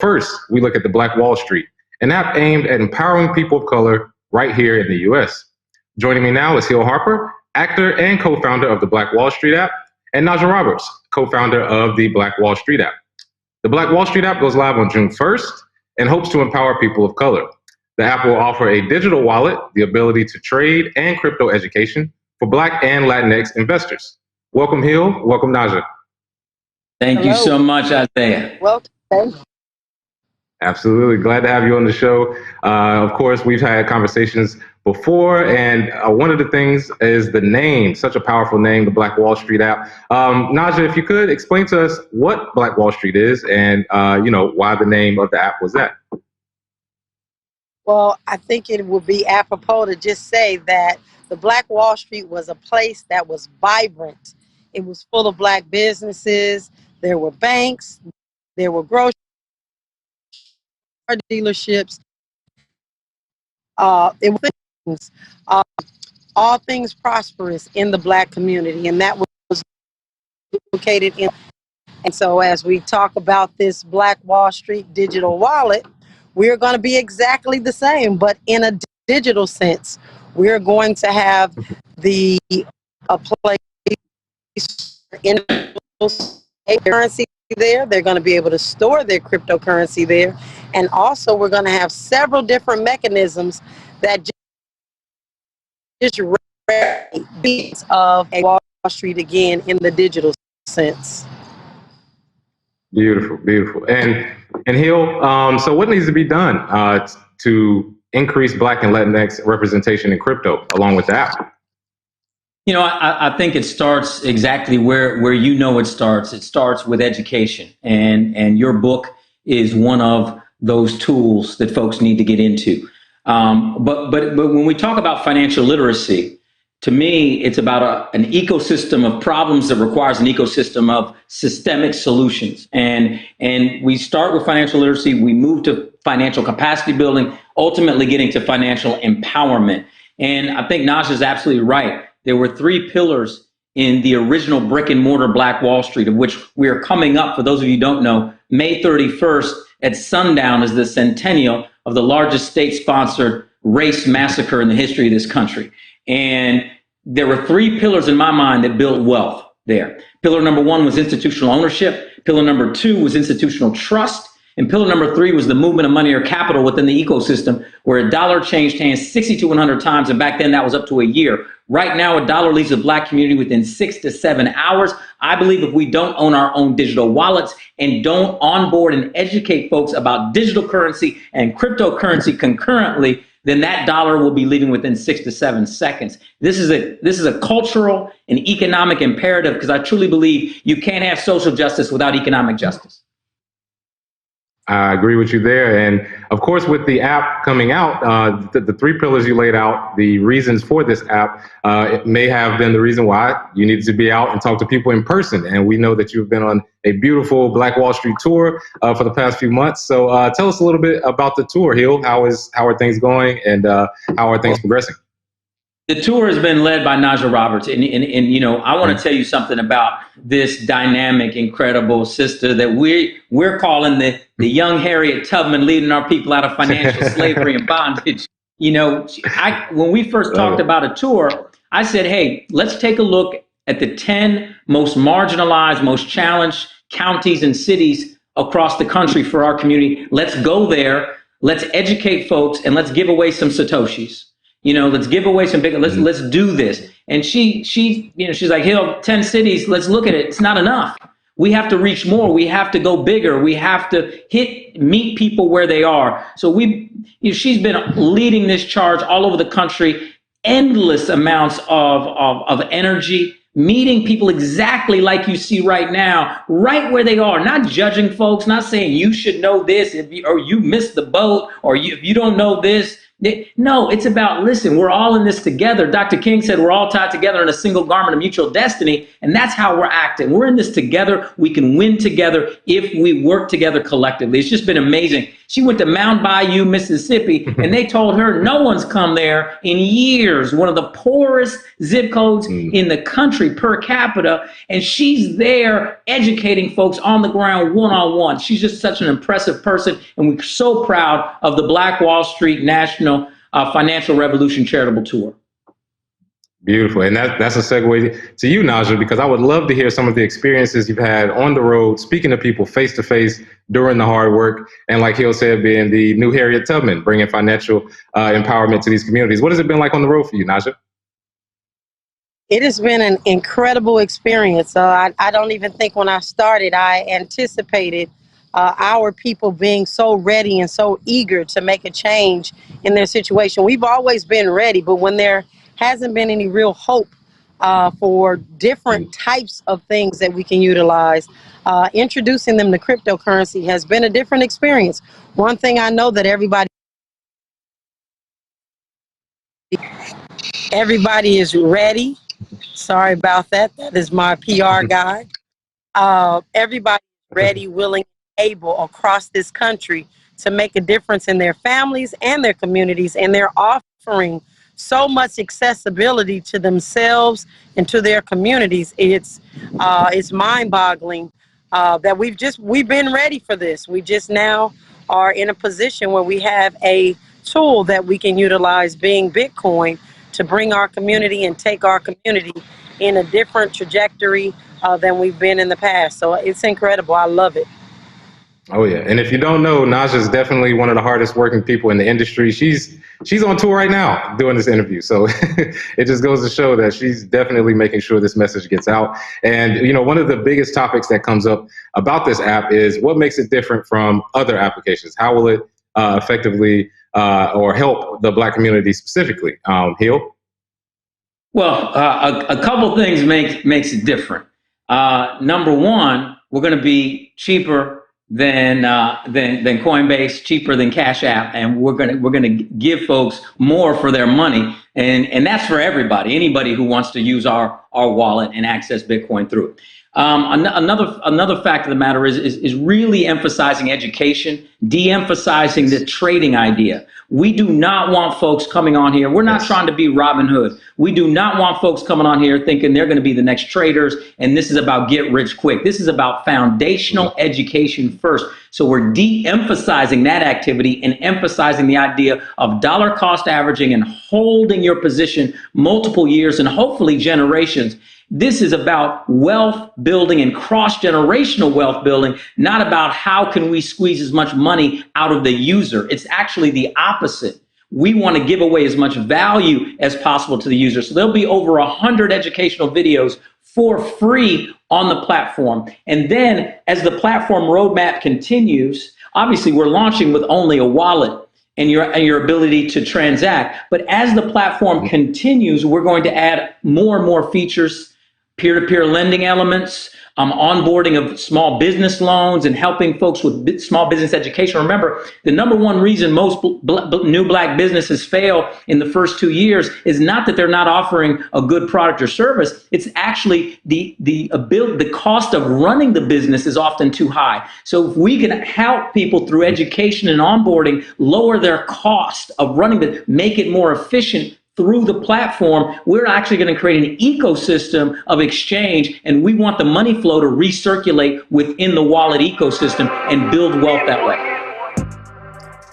first, we look at the Black Wall Street, an app aimed at empowering people of color right here in the US. Joining me now is Hill Harper, actor and co-founder of the Black Wall Street app, and Najah Roberts, co-founder of the Black Wall Street app. The Black Wall Street app goes live on June 1st and hopes to empower people of color. The app will offer a digital wallet, the ability to trade, and crypto education for Black and Latinx investors. Welcome, Hill. Welcome, Najah. Thank you so much, Isaiah. Welcome. Absolutely. Glad to have you on the show. Of course, we've had conversations before, and one of the things is the name, such a powerful name, the Black Wall Street app. Najah, if you could explain to us what Black Wall Street is and, why the name of the app was that. Well, I think it would be apropos to just say that the Black Wall Street was a place that was vibrant. It was full of Black businesses. There were banks. There were grocery dealerships. It was all things prosperous in the Black community, and that was located in. And so, as we talk about this Black Wall Street digital wallet, we're going to be exactly the same, but in a digital sense. We're going to have a place in currency there. They're going to be able to store their cryptocurrency there. And also we're going to have several different mechanisms that just beats of a Wall Street again in the digital sense. Beautiful, beautiful. And Hill, so what needs to be done to increase Black and Latinx representation in crypto along with the app? You know, I think it starts exactly where it starts. It starts with education, and your book is one of those tools that folks need to get into. But when we talk about financial literacy, to me, it's about an ecosystem of problems that requires an ecosystem of systemic solutions. And we start with financial literacy, we move to financial capacity building, ultimately getting to financial empowerment. And I think Najah is absolutely right. There were three pillars in the original brick and mortar Black Wall Street, of which we are coming up, for those of you who don't know, May 31st at sundown is the centennial of the largest state-sponsored race massacre in the history of this country. And there were three pillars in my mind that built wealth there. Pillar number one was institutional ownership. Pillar number two was institutional trust. And pillar number three was the movement of money or capital within the ecosystem, where a dollar changed hands 60 to 100 times. And back then that was up to a year. Right now, a dollar leaves the Black community within 6 to 7 hours. I believe if we don't own our own digital wallets and don't onboard and educate folks about digital currency and cryptocurrency concurrently, then that dollar will be leaving within 6 to 7 seconds. This is a cultural and economic imperative, because I truly believe you can't have social justice without economic justice. I agree with you there. And of course, with the app coming out, the three pillars you laid out, the reasons for this app, it may have been the reason why you needed to be out and talk to people in person. And we know that you've been on a beautiful Black Wall Street tour for the past few months. So tell us a little bit about the tour, Hill. How are things going, and how are things progressing? The tour has been led by Najah Roberts. And I want to tell you something about this dynamic, incredible sister that we're calling the young Harriet Tubman, leading our people out of financial slavery and bondage. When we first talked about a tour, I said, hey, let's take a look at the 10 most marginalized, most challenged counties and cities across the country for our community. Let's go there. Let's educate folks, and let's give away some Satoshis. Let's give away some big, let's do this. And she's like, Hill, 10 cities, let's look at it. It's not enough. We have to reach more. We have to go bigger. We have to meet people where they are. So she's been leading this charge all over the country, endless amounts of energy, meeting people exactly like you see right now, right where they are, not judging folks, not saying you should know this, or you missed the boat, or if you don't know this. No, it's about, listen, we're all in this together. Dr. King said we're all tied together in a single garment of mutual destiny, and that's how we're acting. We're in this together. We can win together if we work together collectively. It's just been amazing. She went to Mount Bayou, Mississippi, and they told her no one's come there in years. One of the poorest zip codes in the country per capita. And she's there educating folks on the ground one-on-one. She's just such an impressive person. And we're so proud of the Black Wall Street National Financial Revolution Charitable Tour. Beautiful. And that's a segue to you, Najah, because I would love to hear some of the experiences you've had on the road, speaking to people face to face during the hard work. And like Hill said, being the new Harriet Tubman, bringing financial empowerment to these communities. What has it been like on the road for you, Najah? It has been an incredible experience. I don't even think when I started, I anticipated our people being so ready and so eager to make a change in their situation. We've always been ready, but when there hasn't been any real hope for different types of things that we can utilize, introducing them to cryptocurrency has been a different experience. One thing I know that everybody is ready. Sorry about that. That is my PR guy. Everybody ready, willing, able across this country to make a difference in their families and their communities, and they're offering so much accessibility to themselves and to their communities. It's mind-boggling that we've been ready for this. We just now are in a position where we have a tool that we can utilize, being Bitcoin, to bring our community and take our community in a different trajectory than we've been in the past. So it's incredible. I love it. Oh yeah, and if you don't know, Najah is definitely one of the hardest working people in the industry. She's on tour right now doing this interview, so it just goes to show that she's definitely making sure this message gets out. And you know, one of the biggest topics that comes up about this app is what makes it different from other applications. How will it effectively or help the Black community specifically? Hill? Well, a couple things makes it different. Number one, we're going to be cheaper than Coinbase, cheaper than Cash App, and we're gonna give folks more for their money, and that's for everybody. Anybody who wants to use our wallet and access Bitcoin through it. Another fact of the matter is really emphasizing education, de-emphasizing the trading idea. We do not want folks coming on here. We're not trying to be Robin Hood. We do not want folks coming on here thinking they're going to be the next traders, and this is about get rich quick. This is about foundational education first. So we're de-emphasizing that activity and emphasizing the idea of dollar cost averaging and holding your position multiple years and hopefully generations. This is about wealth building and cross-generational wealth building, not about how can we squeeze as much money out of the user. It's actually the opposite. We want to give away as much value as possible to the user. So there'll be over 100 educational videos for free on the platform. And then as the platform roadmap continues, obviously we're launching with only a wallet and your ability to transact. But as the platform continues, we're going to add more and more features, peer-to-peer lending elements, onboarding of small business loans, and helping folks with small business education. Remember, the number one reason most new Black businesses fail in the first 2 years is not that they're not offering a good product or service. It's actually the cost of running the business is often too high. So if we can help people through education and onboarding lower their cost of running make it more efficient through the platform, we're actually going to create an ecosystem of exchange, and we want the money flow to recirculate within the wallet ecosystem and build wealth that way.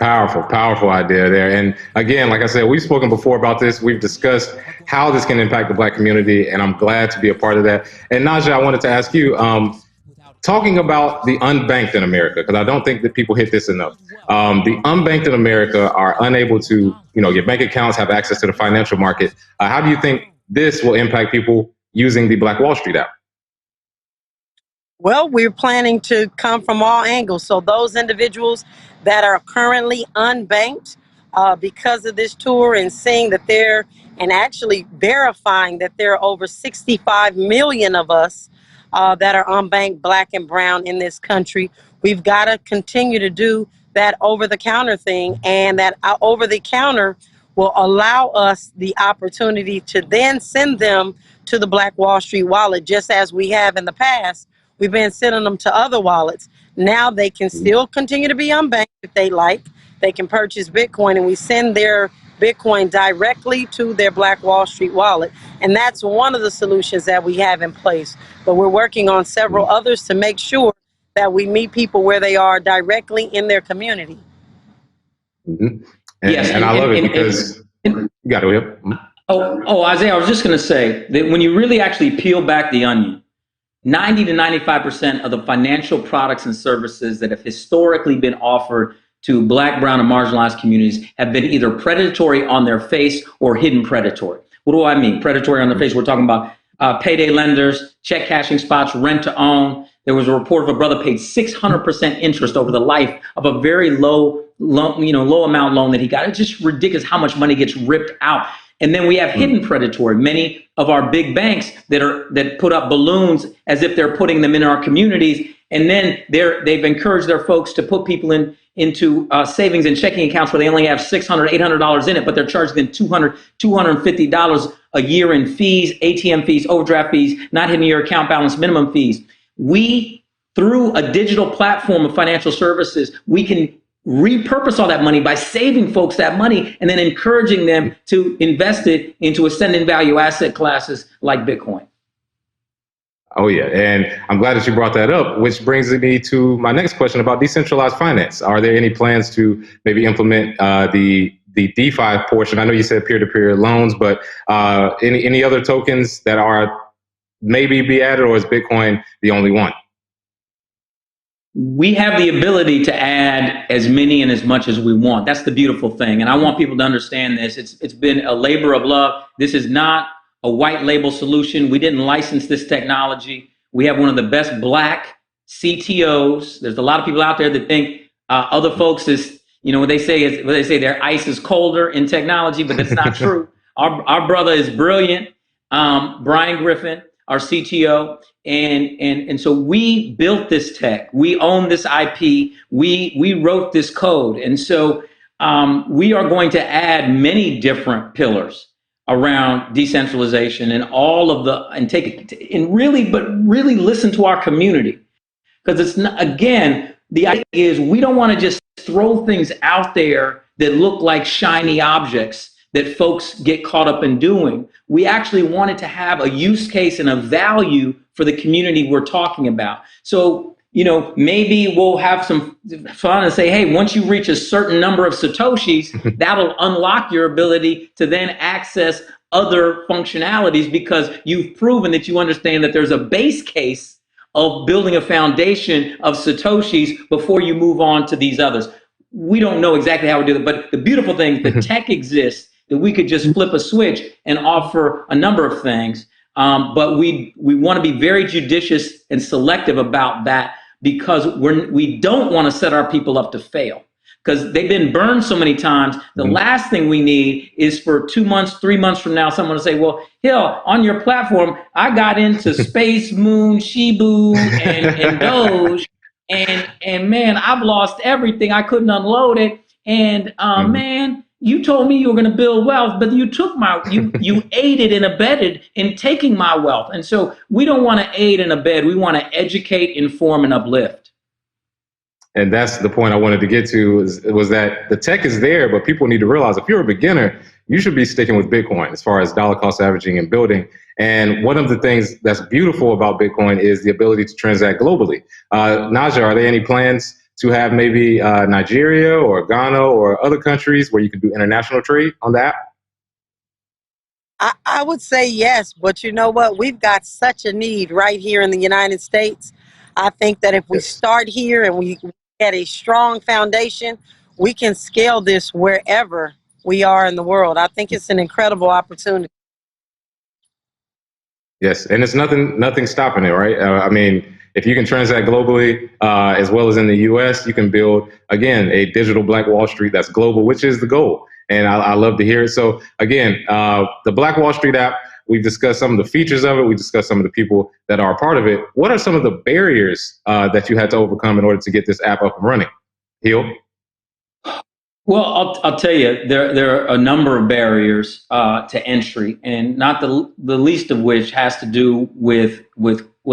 Powerful idea there. And again, like I said, we've spoken before about this. We've discussed how this can impact the Black community, and I'm glad to be a part of that. And Najah, I wanted to ask you, talking about the unbanked in America, because I don't think that people hit this enough. The unbanked in America are unable to, get bank accounts, have access to the financial market. How do you think this will impact people using the Black Wall Street app? Well, we're planning to come from all angles. So those individuals that are currently unbanked because of this tour and seeing that and actually verifying that there are over 65 million of us that are unbanked, Black and brown in this country. We've got to continue to do that over-the-counter thing, and that over-the-counter will allow us the opportunity to then send them to the Black Wall Street wallet, just as we have in the past. We've been sending them to other wallets. Now they can still continue to be unbanked if they like. They can purchase Bitcoin, and we send their Bitcoin directly to their Black Wall Street wallet. And that's one of the solutions that we have in place. But we're working on several others to make sure that we meet people where they are directly in their community. And, and I love it because you got to hear. Isaiah, I was just going to say that when you really actually peel back the onion, 90 to 95% of the financial products and services that have historically been offered to Black, brown, and marginalized communities have been either predatory on their face or hidden predatory. What do I mean? Predatory on their face, we're talking about payday lenders, check cashing spots, rent to own. There was a report of a brother paid 600% interest over the life of a very low amount loan that he got. It's just ridiculous how much money gets ripped out. And then we have hidden predatory. Many of our big banks that put up balloons as if they're putting them in our communities, and then they've encouraged their folks to put people into savings and checking accounts where they only have $600, $800 in it, but they're charging them $200, $250 a year in fees, ATM fees, overdraft fees, not hitting your account balance minimum fees. We, through a digital platform of financial services, we can repurpose all that money by saving folks that money and then encouraging them to invest it into ascending value asset classes like Bitcoin. Oh, yeah. And I'm glad that you brought that up, which brings me to my next question about decentralized finance. Are there any plans to maybe implement the DeFi portion? I know you said peer-to-peer loans, but any other tokens that are maybe be added, or is Bitcoin the only one? We have the ability to add as many and as much as we want. That's the beautiful thing. And I want people to understand this. It's been a labor of love. This is not a white label solution. We didn't license this technology. We have one of the best Black CTOs. There's a lot of people out there that think other folks is, what they say their ice is colder in technology, but that's not true. Our brother is brilliant. Brian Griffin, our CTO. And so we built this tech. We own this IP. We wrote this code. And so we are going to add many different pillars around decentralization and all of really listen to our community. Because it's not, again, the idea is we don't want to just throw things out there that look like shiny objects that folks get caught up in doing. We actually wanted to have a use case and a value for the community we're talking about. So, maybe we'll have some fun and say, hey, once you reach a certain number of Satoshis, that'll unlock your ability to then access other functionalities because you've proven that you understand that there's a base case of building a foundation of Satoshis before you move on to these others. We don't know exactly how we do it, but the beautiful thing, the tech exists that we could just flip a switch and offer a number of things. But we want to be very judicious and selective about that because we don't want to set our people up to fail because they've been burned so many times. The last thing we need is for 2 months, 3 months from now, someone to say, well, Hill, on your platform, I got into Space, Moon, Shibu, and Doge. And man, I've lost everything. I couldn't unload it. And man, you told me you were going to build wealth, but you took you aided and abetted in taking my wealth. And so we don't want to aid and abet. We want to educate, inform, and uplift. And that's the point I wanted to get to was that the tech is there, but people need to realize if you're a beginner, you should be sticking with Bitcoin as far as dollar cost averaging and building. And one of the things that's beautiful about Bitcoin is the ability to transact globally. Najah, are there any plans to have maybe Nigeria or Ghana or other countries where you can do international trade on that? I would say yes, but you know what? We've got such a need right here in the United States. I think that if we start here and we get a strong foundation, we can scale this wherever we are in the world. I think it's an incredible opportunity. Yes, and it's nothing stopping it, right? I mean, if you can transact globally as well as in the U.S., you can build, again, a digital Black Wall Street that's global, which is the goal. And I love to hear it. So again, the Black Wall Street app, we've discussed some of the features of it. We discussed some of the people that are a part of it. What are some of the barriers that you had to overcome in order to get this app up and running? Hill? Well, I'll tell you, there are a number of barriers to entry, and not the least of which has to do with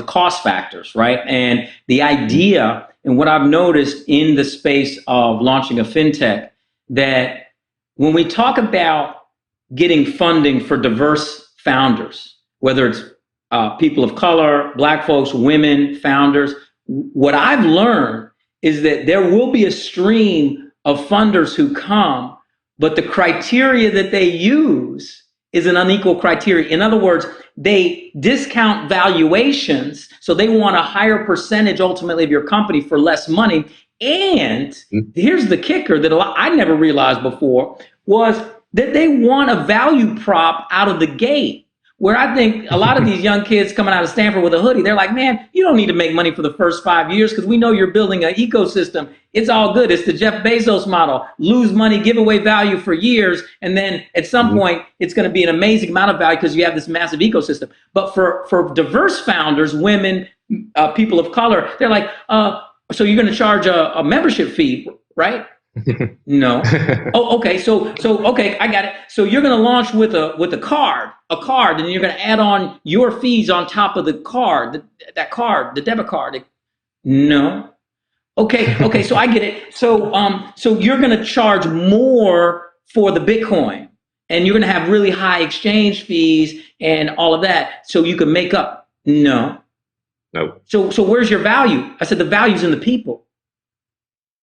cost factors, right? And the idea and what I've noticed in the space of launching a fintech, that when we talk about getting funding for diverse founders, whether it's people of color, Black folks, women, founders, what I've learned is that there will be a stream of funders who come, but the criteria that they use is an unequal criteria. In other words, they discount valuations, so they want a higher percentage ultimately of your company for less money. And here's the kicker that I never realized before, was that they want a value prop out of the gate. Where I think a lot of these young kids coming out of Stanford with a hoodie, they're like, man, you don't need to make money for the first 5 years because we know you're building an ecosystem. It's all good. It's the Jeff Bezos model. Lose money, give away value for years. And then at some point, it's going to be an amazing amount of value because you have this massive ecosystem. But for diverse founders, women, people of color, they're like, so you're going to charge a membership fee, right? No. Oh, okay. So okay, I got it. So you're going to launch with a card, and you're going to add on your fees on top of the card, that card, the debit card. No. Okay. So I get it. So you're going to charge more for the Bitcoin, and you're going to have really high exchange fees and all of that, so you can make up. No. So where's your value? I said the value's in the people.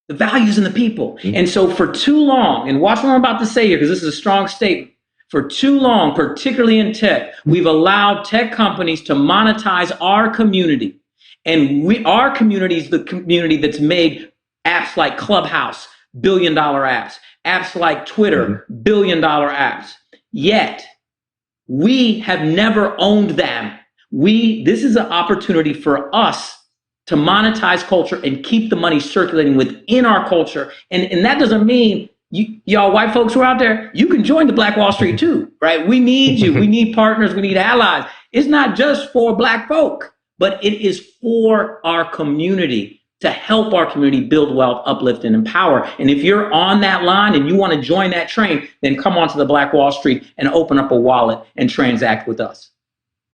The value's in the people. And so for too long, and watch what I'm about to say here, because this is a strong statement. For too long, particularly in tech, we've allowed tech companies to monetize our community. And our community is the community that's made apps like Clubhouse, billion-dollar apps, apps like Twitter, billion-dollar apps. Yet, we have never owned them. This is an opportunity for us to monetize culture and keep the money circulating within our culture. And that doesn't mean y'all white folks who are out there, you can join the Black Wall Street too, right? We need you. We need partners. We need allies. It's not just for Black folk, but it is for our community, to help our community build wealth, uplift, and empower. And if you're on that line and you want to join that train, then come onto the Black Wall Street and open up a wallet and transact with us.